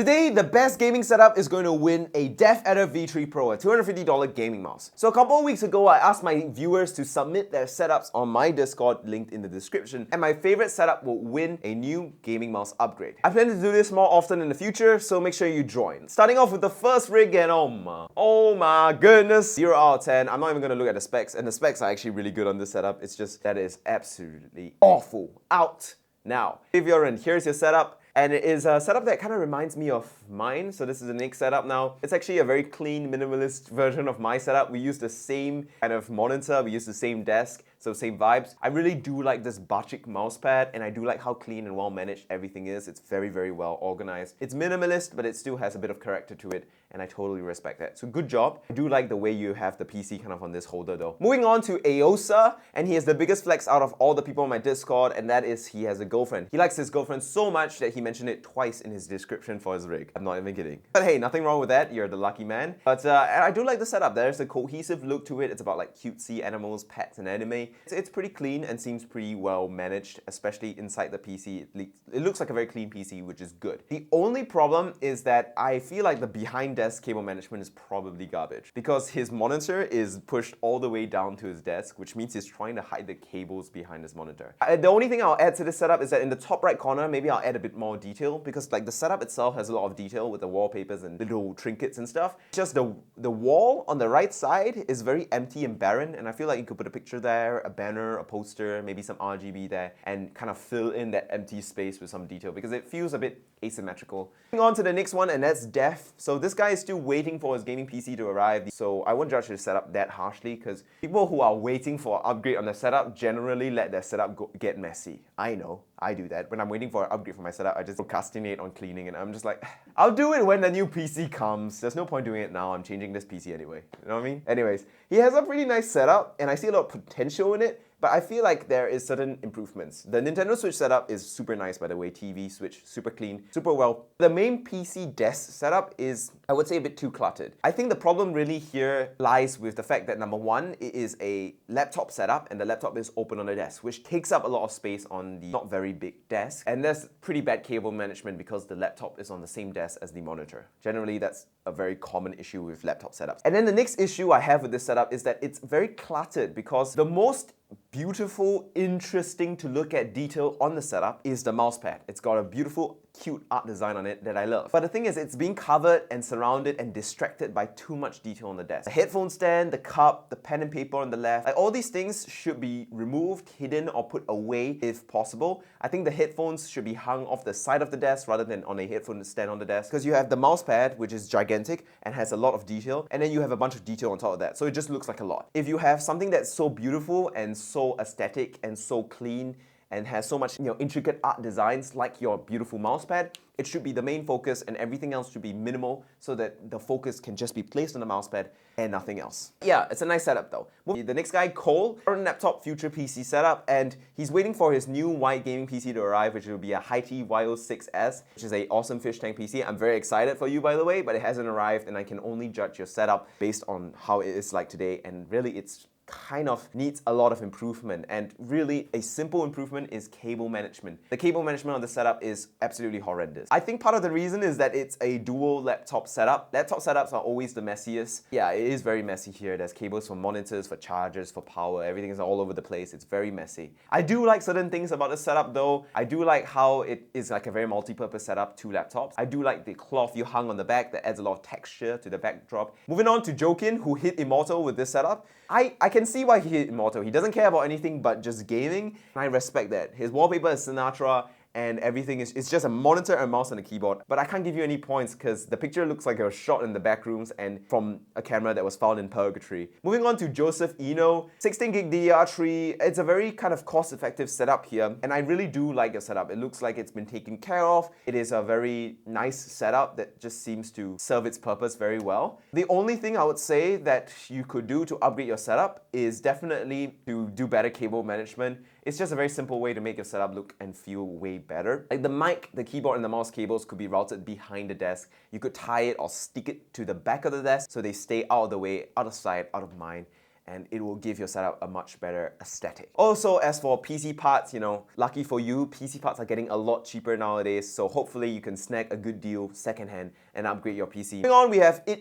Today, the best gaming setup is going to win a DefEditor V3 Pro, a $250 gaming mouse. So a couple of weeks ago, I asked my viewers to submit their setups on my Discord, linked in the description, and my favorite setup will win a new gaming mouse upgrade. I plan to do this more often in the future, so make sure you join. Starting off with the first rig, and oh my goodness, 0 out of 10. I'm not even going to look at the specs, and the specs are actually really good on this setup. It's just that is absolutely awful. Out now. If you're in, here's your setup. And it is a setup that kind of reminds me of mine. So this is the next setup now. It's actually a very clean, minimalist version of my setup. We use the same kind of monitor, we use the same desk, so same vibes. I really do like this Bachik mousepad, and I do like how clean and well managed everything is. It's very, very well organized. It's minimalist, but it still has a bit of character to it, and I totally respect that. So good job. I do like the way you have the PC kind of on this holder though. Moving on to Aosa, and he has the biggest flex out of all the people on my Discord, and that is he has a girlfriend. He likes his girlfriend so much that he mentioned it twice in his description for his rig. I'm not even kidding. But hey, nothing wrong with that. You're the lucky man. But and I do like the setup. There's a cohesive look to it. It's about like cutesy animals, pets, and anime. It's pretty clean and seems pretty well managed, especially inside the PC. It looks like a very clean PC, which is good. The only problem is that I feel like the behind desk cable management is probably garbage because his monitor is pushed all the way down to his desk, which means he's trying to hide the cables behind his monitor. The only thing I'll add to this setup is that in the top right corner, maybe I'll add a bit more detail because like the setup itself has a lot of detail with the wallpapers and little trinkets and stuff. Just the wall on the right side is very empty and barren, and I feel like you could put a picture there, a banner, a poster, maybe some RGB there, and kind of fill in that empty space with some detail because it feels a bit asymmetrical. Moving on to the next one, and that's Def. So this guy is still waiting for his gaming PC to arrive, so I won't judge his setup that harshly because people who are waiting for an upgrade on their setup generally let their setup get messy. I know, I do that. When I'm waiting for an upgrade for my setup, I just procrastinate on cleaning, and I'm just like, I'll do it when the new PC comes. There's no point doing it now. I'm changing this PC anyway. You know what I mean? Anyways, he has a pretty nice setup, and I see a lot of potential in it. But I feel like there is certain improvements. The Nintendo Switch setup is super nice, by the way. TV, Switch, super clean, super well. The main PC desk setup is, I would say, a bit too cluttered. I think the problem really here lies with the fact that number one, it is a laptop setup, and the laptop is open on the desk, which takes up a lot of space on the not very big desk. And there's pretty bad cable management because the laptop is on the same desk as the monitor. Generally, that's a very common issue with laptop setups. And then the next issue I have with this setup is that it's very cluttered because the most beautiful, interesting to look at detail on the setup is the mousepad. It's got a beautiful, cute art design on it that I love. But the thing is, it's being covered and surrounded and distracted by too much detail on the desk. The headphone stand, the cup, the pen and paper on the left, like all these things should be removed, hidden, or put away if possible. I think the headphones should be hung off the side of the desk rather than on a headphone stand on the desk, because you have the mousepad, which is gigantic and has a lot of detail, and then you have a bunch of detail on top of that, so it just looks like a lot. If you have something that's so beautiful and so aesthetic and so clean and has so much, intricate art designs like your beautiful mousepad, it should be the main focus and everything else should be minimal so that the focus can just be placed on the mousepad and nothing else. Yeah, it's a nice setup though. The next guy, Cole, current laptop future PC setup, and he's waiting for his new white gaming PC to arrive, which will be a Haiti YO6S, which is an awesome fish tank PC. I'm very excited for you, by the way, but it hasn't arrived and I can only judge your setup based on how it is like today, and really it's kind of needs a lot of improvement, and really a simple improvement is cable management. The cable management on the setup is absolutely horrendous. I think part of the reason is that it's a dual laptop setup. Laptop setups are always the messiest. Yeah, it is very messy here. There's cables for monitors, for chargers, for power. Everything is all over the place. It's very messy. I do like certain things about the setup though. I do like how it is like a very multi-purpose setup, two laptops. I do like the cloth you hung on the back that adds a lot of texture to the backdrop. Moving on to Jokin, who hit Immortal with this setup. I can see why he hit Immortal. He doesn't care about anything but just gaming, and I respect that. His wallpaper is Sinatra, and everything is, it's just a monitor, a mouse, and a keyboard. But I can't give you any points because the picture looks like it was shot in the back rooms and from a camera that was found in purgatory. Moving on to Joseph Eno, 16 gig DDR3. It's a very kind of cost-effective setup here, and I really do like the setup. It looks like it's been taken care of. It is a very nice setup that just seems to serve its purpose very well. The only thing I would say that you could do to upgrade your setup is definitely to do better cable management. It's just a very simple way to make your setup look and feel way better. Like the mic, the keyboard, and the mouse cables could be routed behind the desk. You could tie it or stick it to the back of the desk so they stay out of the way, out of sight, out of mind. and it will give your setup a much better aesthetic. Also, as for PC parts, lucky for you, PC parts are getting a lot cheaper nowadays, so hopefully you can snag a good deal secondhand and upgrade your PC. Moving on, we have It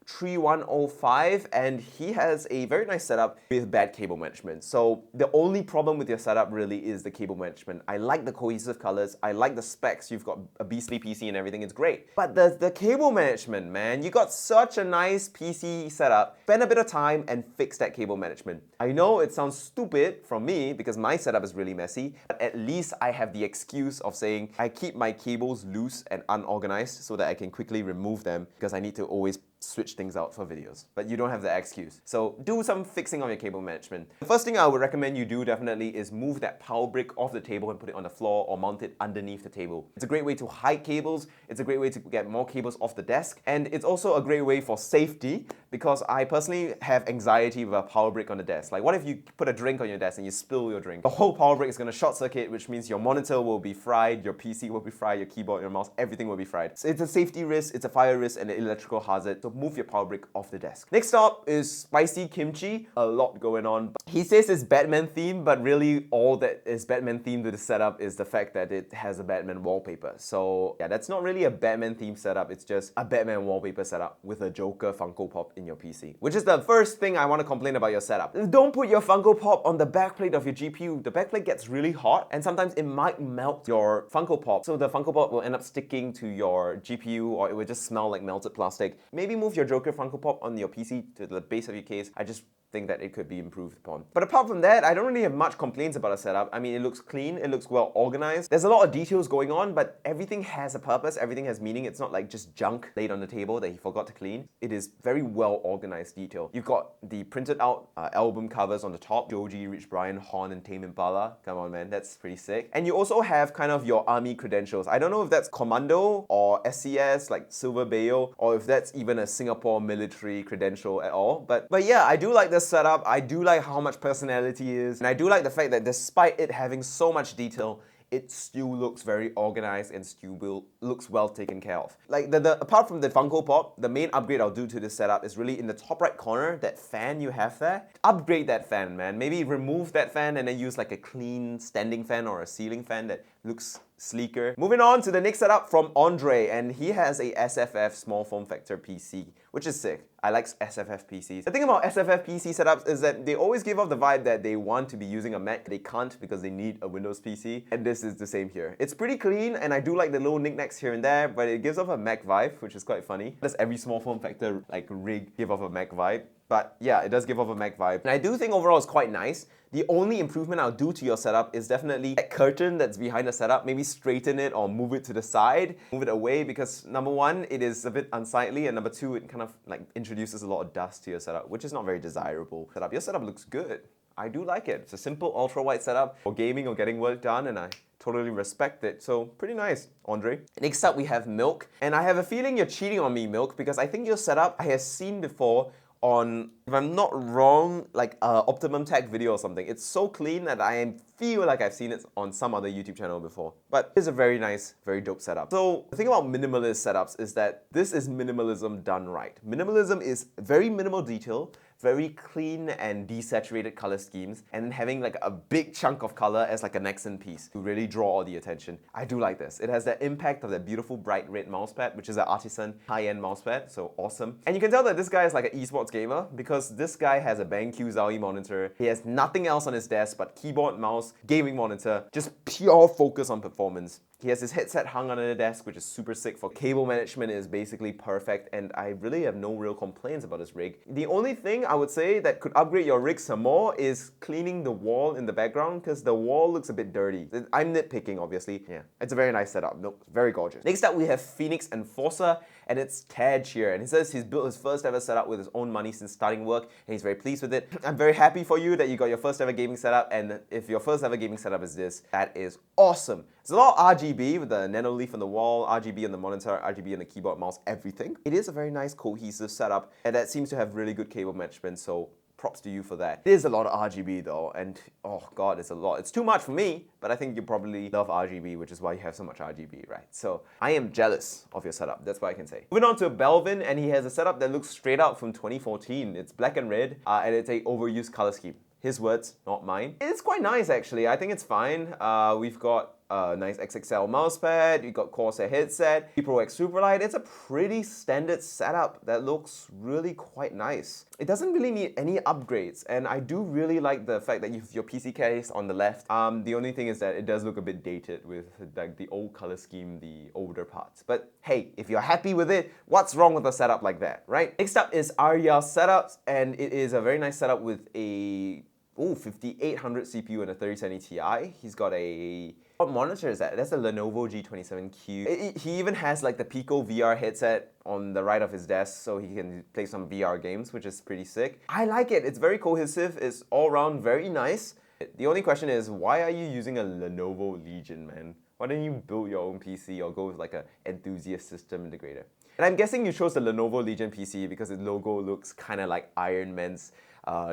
3105, and he has a very nice setup with bad cable management. So the only problem with your setup really is the cable management. I like the cohesive colors, I like the specs, you've got a beastly PC and everything, it's great. But the cable management, man, you got such a nice PC setup. Spend a bit of time and fix that cable management. I know it sounds stupid from me because my setup is really messy, but at least I have the excuse of saying I keep my cables loose and unorganized so that I can quickly remove them because I need to always switch things out for videos. But you don't have that excuse. So do some fixing on your cable management. The first thing I would recommend you do definitely is move that power brick off the table and put it on the floor or mount it underneath the table. It's a great way to hide cables, it's a great way to get more cables off the desk, and it's also a great way for safety because I personally have anxiety with a power brick on the desk. Like what if you put a drink on your desk and you spill your drink? The whole power brick is going to short circuit, which means your monitor will be fried, your PC will be fried, your keyboard, your mouse, everything will be fried. So it's a safety risk, it's a fire risk, and an electrical hazard. So move your power brick off the desk. Next up is spicy kimchi. A lot going on. He says it's Batman themed, but really all that is Batman themed with the setup is the fact that it has a Batman wallpaper. So yeah, that's not really a Batman themed setup, it's just a Batman wallpaper setup with a Joker Funko Pop in your PC. Which is the first thing I want to complain about your setup. Don't put your Funko Pop on the backplate of your GPU. The backplate gets really hot and sometimes it might melt your Funko Pop. So the Funko Pop will end up sticking to your GPU or it will just smell like melted plastic. Maybe move your Joker Funko Pop on your PC to the base of your case. I just think that it could be improved upon. But apart from that, I don't really have much complaints about a setup. I mean, it looks clean, it looks well organized. There's a lot of details going on, but everything has a purpose, everything has meaning. It's not like just junk laid on the table that he forgot to clean. It is very well organized detail. You've got the printed out album covers on the top. Joji, Rich Brian, Horn, and Tame Impala. Come on, man, that's pretty sick. And you also have kind of your army credentials. I don't know if that's Commando or SCS, like Silver Bayo, or if that's even a Singapore military credential at all. But yeah, I do like this setup. I do like how much personality is, and I do like the fact that despite it having so much detail, it still looks very organized and still looks well taken care of. Like apart from the Funko Pop, the main upgrade I'll do to this setup is really in the top right corner, that fan you have there. Upgrade that fan, man. Maybe remove that fan and then use like a clean standing fan or a ceiling fan that looks sleeker. Moving on to the next setup from Andre, and he has a SFF small form factor PC, which is sick. I like SFF PCs. The thing about SFF PC setups is that they always give off the vibe that they want to be using a Mac. They can't because they need a Windows PC, and this is the same here. It's pretty clean, and I do like the little knickknacks here and there, but it gives off a Mac vibe, which is quite funny. Does every small form factor like rig give off a Mac vibe? But yeah, it does give off a Mac vibe. And I do think overall it's quite nice. The only improvement I'll do to your setup is definitely that curtain that's behind the setup. Maybe straighten it or move it to the side, move it away, because number one, it is a bit unsightly, and number two, it kind of like introduces a lot of dust to your setup, which is not very desirable. Your setup looks good. I do like it. It's a simple ultra-wide setup for gaming or getting work done, and I totally respect it. So pretty nice, Andre. Next up, we have Milk. And I have a feeling you're cheating on me, Milk, because I think your setup I have seen before on, if I'm not wrong, like Optimum Tech video or something. It's so clean that I feel like I've seen it on some other YouTube channel before. But it's a very nice, very dope setup. So the thing about minimalist setups is that this is minimalism done right. Minimalism is very minimal detail, very clean and desaturated color schemes, and having like a big chunk of color as like an accent piece to really draw all the attention. I do like this. It has that impact of that beautiful bright red mousepad, which is an artisan high-end mousepad, so awesome. And you can tell that this guy is like an esports gamer because this guy has a BenQ Zowie monitor. He has nothing else on his desk but keyboard, mouse, gaming monitor, just pure focus on performance. He has his headset hung under the desk, which is super sick. For cable management, it is basically perfect, and I really have no real complaints about this rig. The only thing I would say that could upgrade your rig some more is cleaning the wall in the background, because the wall looks a bit dirty. I'm nitpicking, obviously. Yeah, it's a very nice setup. Nope, very gorgeous. Next up, we have Phoenix Enforcer, and it's Taj here. And he says he's built his first ever setup with his own money since starting work, and he's very pleased with it. I'm very happy for you that you got your first ever gaming setup, and if your first ever gaming setup is this, that is awesome. There's a lot of RGB with the nano leaf on the wall, RGB on the monitor, RGB on the keyboard, mouse, everything. It is a very nice cohesive setup, and that seems to have really good cable management, so props to you for that. It is a lot of RGB though, and oh god, it's a lot. It's too much for me, but I think you probably love RGB, which is why you have so much RGB, right? So I am jealous of your setup, that's what I can say. Moving on to Belvin, and he has a setup that looks straight out from 2014. It's black and red, and it's a overused color scheme. His words, not mine. It's quite nice actually. I think it's fine. We've got a nice XXL mousepad, you've got Corsair headset, Pro X Superlight. It's a pretty standard setup that looks really quite nice. It doesn't really need any upgrades, and I do really like the fact that you have your PC case on the left. The only thing is that it does look a bit dated with like the old color scheme, the older parts. But hey, if you're happy with it, what's wrong with a setup like that, right? Next up is Arya Setups, and it is a very nice setup with a 5800 CPU and a 3070 Ti. He's got a... What monitor is that? That's a Lenovo G27Q. He even has like the Pico VR headset on the right of his desk so he can play some VR games, which is pretty sick. I like it. It's very cohesive. It's all around very nice. The only question is, why are you using a Lenovo Legion, man? Why don't you build your own PC or go with like an enthusiast system integrator? And I'm guessing you chose the Lenovo Legion PC because its logo looks kind of like Iron Man's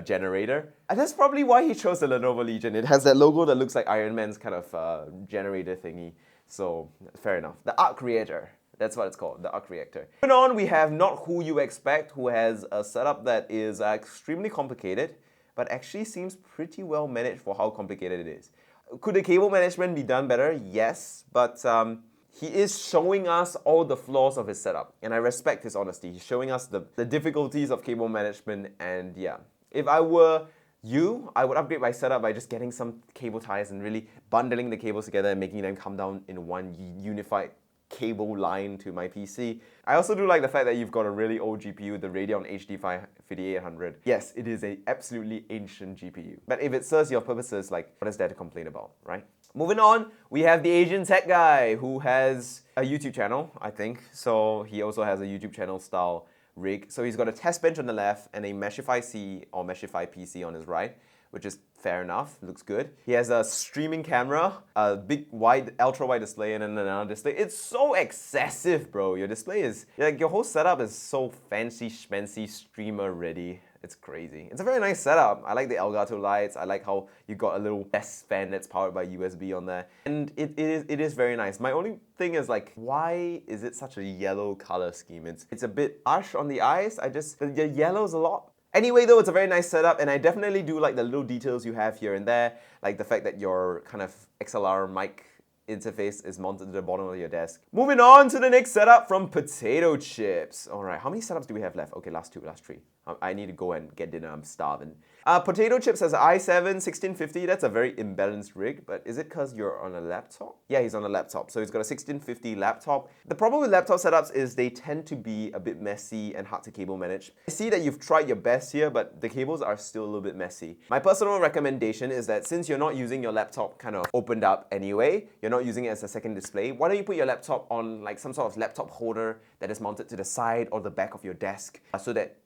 generator. And that's probably why he chose the Lenovo Legion. It has that logo that looks like Iron Man's kind of generator thingy. So, fair enough. The Arc Reactor. That's what it's called, the Arc Reactor. Moving on, we have Not Who You Expect, who has a setup that is extremely complicated, but actually seems pretty well managed for how complicated it is. Could the cable management be done better? Yes, but he is showing us all the flaws of his setup, and I respect his honesty. He's showing us the difficulties of cable management, and yeah. If I were you, I would upgrade my setup by just getting some cable ties and really bundling the cables together and making them come down in one unified cable line to my PC. I also do like the fact that you've got a really old GPU, the Radeon HD 5800. Yes, it is an absolutely ancient GPU. But if it serves your purposes, like, what is there to complain about, right? Moving on, we have the Asian tech guy who has a YouTube channel, I think. So he also has a YouTube channel style rig. So he's got a test bench on the left and a Meshify C or Meshify PC on his right, which is fair enough, looks good. He has a streaming camera, a big wide, ultra wide display, and then another display. It's so excessive, bro. Your display is, like, your whole setup is so fancy schmancy, streamer ready. It's crazy. It's a very nice setup. I like the Elgato lights. I like how you got a little desk fan that's powered by USB on there. And it is very nice. My only thing is, like, why is it such a yellow color scheme? It's a bit harsh on the eyes. The yellow's a lot. Anyway though, it's a very nice setup, and I definitely do like the little details you have here and there, like the fact that your kind of XLR mic interface is mounted to the bottom of your desk. Moving on to the next setup from Potato Chips. Alright, how many setups do we have left? Okay, last three. I need to go and get dinner, I'm starving. Potato Chips has an i7 1650, that's a very imbalanced rig, but is it because you're on a laptop? Yeah, he's on a laptop, so he's got a 1650 laptop. The problem with laptop setups is they tend to be a bit messy and hard to cable manage. I see that you've tried your best here, but the cables are still a little bit messy. My personal recommendation is that since you're not using your laptop kind of opened up anyway, you're not using it as a second display, why don't you put your laptop on like some sort of laptop holder that is mounted to the side or the back of your desk so that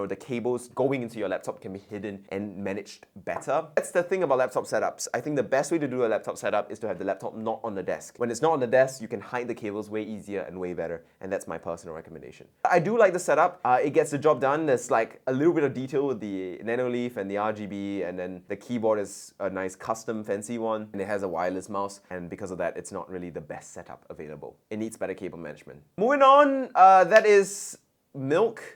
the cables going into your laptop can be hidden and managed better. That's the thing about laptop setups. I think the best way to do a laptop setup is to have the laptop not on the desk. When it's not on the desk, you can hide the cables way easier and way better, and that's my personal recommendation. I do like the setup. It gets the job done. There's like a little bit of detail with the Nanoleaf and the RGB, and then the keyboard is a nice custom fancy one, and it has a wireless mouse, and because of that, it's not really the best setup available. It needs better cable management. Moving on, that is Milk.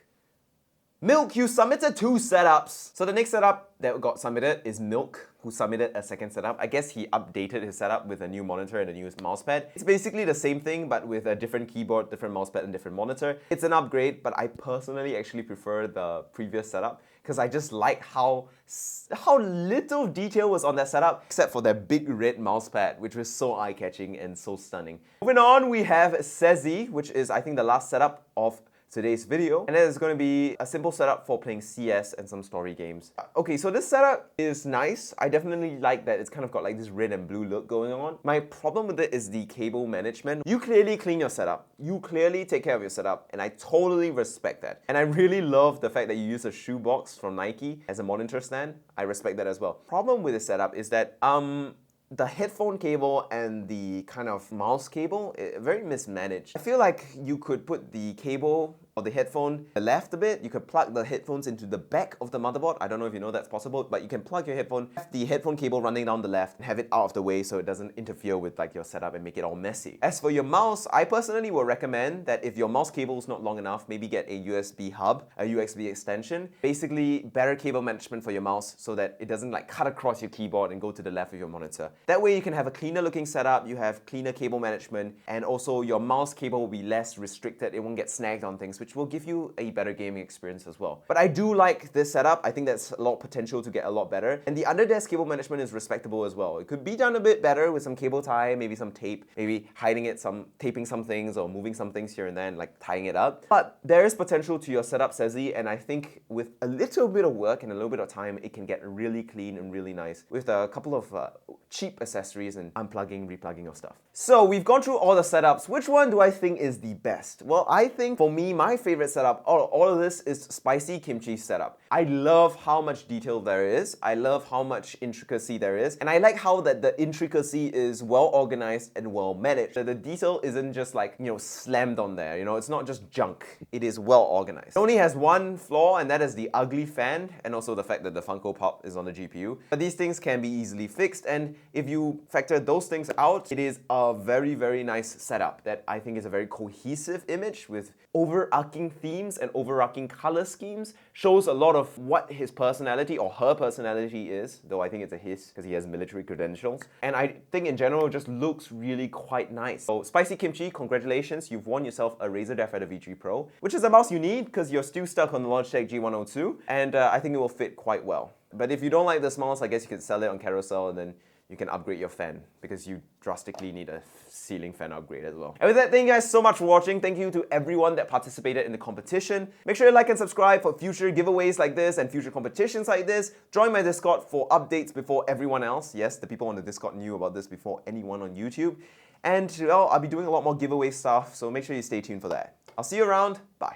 Milk, you submitted 2 setups. So the next setup that got submitted is Milk, who submitted a second setup. I guess he updated his setup with a new monitor and a new mousepad. It's basically the same thing, but with a different keyboard, different mousepad, and different monitor. It's an upgrade, but I personally actually prefer the previous setup because I just like how little detail was on that setup, except for that big red mousepad, which was so eye-catching and so stunning. Moving on, we have Sezi, which is, I think, the last setup of today's video, and then it's going to be a simple setup for playing CS and some story games. Okay, so this setup is nice. I definitely like that it's kind of got like this red and blue look going on. My problem with it is the cable management. You clearly clean your setup. You clearly take care of your setup, and I totally respect that. And I really love the fact that you use a shoebox from Nike as a monitor stand. I respect that as well. Problem with this setup is that the headphone cable and the kind of mouse cable, very mismanaged. I feel like you could put the cable or the headphone the left a bit. You could plug the headphones into the back of the motherboard. I don't know if you know that's possible, but you can plug your headphone, have the headphone cable running down the left, and have it out of the way so it doesn't interfere with like your setup and make it all messy. As for your mouse, I personally will recommend that if your mouse cable is not long enough, maybe get a USB hub, a USB extension. Basically, better cable management for your mouse so that it doesn't like cut across your keyboard and go to the left of your monitor. That way you can have a cleaner looking setup, you have cleaner cable management, and also your mouse cable will be less restricted. It won't get snagged on things, which will give you a better gaming experience as well. But I do like this setup. I think that's a lot of potential to get a lot better. And the under-desk cable management is respectable as well. It could be done a bit better with some cable tie, maybe some tape, maybe hiding it, taping some things or moving some things here and there and like tying it up. But there is potential to your setup, Sezi, and I think with a little bit of work and a little bit of time, it can get really clean and really nice with a couple of cheap accessories and unplugging, replugging of stuff. So we've gone through all the setups. Which one do I think is the best? Well, I think for me, my favorite setup, all of this is spicy kimchi setup. I love how much detail there is. I love how much intricacy there is. And I like how that the intricacy is well organized and well managed. That the detail isn't just like, slammed on there. It's not just junk. It is well organized. It only has one flaw, and that is the ugly fan and also the fact that the Funko Pop is on the GPU. But these things can be easily fixed, and if you factor those things out, it is a very, very nice setup that I think is a very cohesive image with overarching themes and overarching color schemes. Shows a lot of what his personality or her personality is, though I think it's a his because he has military credentials. And I think in general it just looks really quite nice. So Spicy Kimchi, congratulations, you've won yourself a Razer DeathAdder V3 Pro, which is a mouse you need because you're still stuck on the Logitech G102, and I think it will fit quite well. But if you don't like this mouse, I guess you could sell it on Carousel and then you can upgrade your fan because you drastically need a ceiling fan upgrade as well. And with that, thank you guys so much for watching. Thank you to everyone that participated in the competition. Make sure you like and subscribe for future giveaways like this and future competitions like this. Join my Discord for updates before everyone else. Yes, the people on the Discord knew about this before anyone on YouTube. And well, I'll be doing a lot more giveaway stuff, so make sure you stay tuned for that. I'll see you around. Bye.